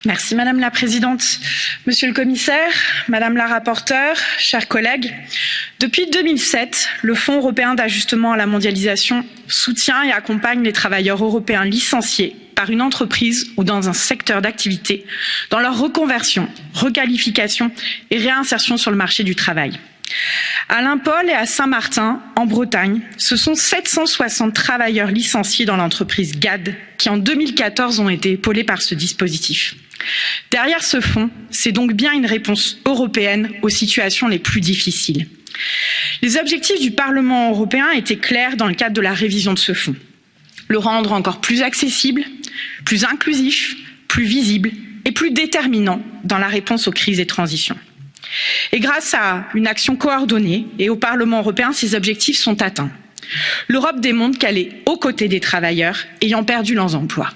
Merci Madame la Présidente. Monsieur le Commissaire, Madame la Rapporteure, chers collègues, depuis 2007, le Fonds européen d'ajustement à la mondialisation soutient et accompagne les travailleurs européens licenciés par une entreprise ou dans un secteur d'activité dans leur reconversion, requalification et réinsertion sur le marché du travail. À Laimpol et à Saint-Martin, en Bretagne, ce sont 760 travailleurs licenciés dans l'entreprise GAD qui, en 2014, ont été épaulés par ce dispositif. Derrière ce fonds, c'est donc bien une réponse européenne aux situations les plus difficiles. Les objectifs du Parlement européen étaient clairs dans le cadre de la révision de ce fonds. Le rendre encore plus accessible, plus inclusif, plus visible et plus déterminant dans la réponse aux crises et transitions. Et grâce à une action coordonnée et au Parlement européen, ces objectifs sont atteints. L'Europe démontre qu'elle est aux côtés des travailleurs ayant perdu leurs emplois.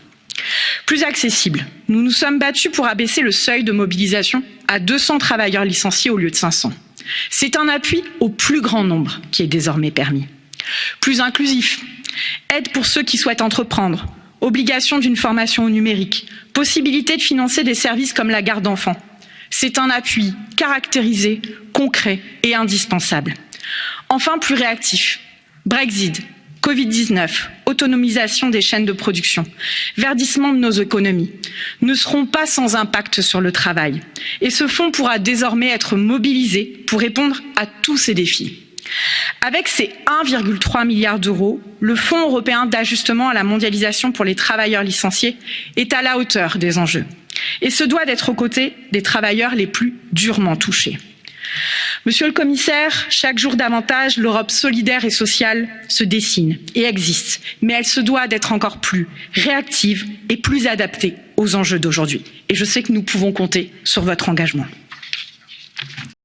Plus accessible, nous nous sommes battus pour abaisser le seuil de mobilisation à 200 travailleurs licenciés au lieu de 500. C'est un appui au plus grand nombre qui est désormais permis. Plus inclusif, aide pour ceux qui souhaitent entreprendre, obligation d'une formation au numérique, possibilité de financer des services comme la garde d'enfants. C'est un appui caractérisé, concret et indispensable. Enfin, plus réactif. Brexit, Covid-19, autonomisation des chaînes de production, verdissement de nos économies ne seront pas sans impact sur le travail. Et ce fonds pourra désormais être mobilisé pour répondre à tous ces défis. Avec ses 1,3 milliard d'euros, le Fonds européen d'ajustement à la mondialisation pour les travailleurs licenciés est à la hauteur des enjeux et se doit d'être aux côtés des travailleurs les plus durement touchés. Monsieur le Commissaire, chaque jour davantage, l'Europe solidaire et sociale se dessine et existe, mais elle se doit d'être encore plus réactive et plus adaptée aux enjeux d'aujourd'hui. Et je sais que nous pouvons compter sur votre engagement.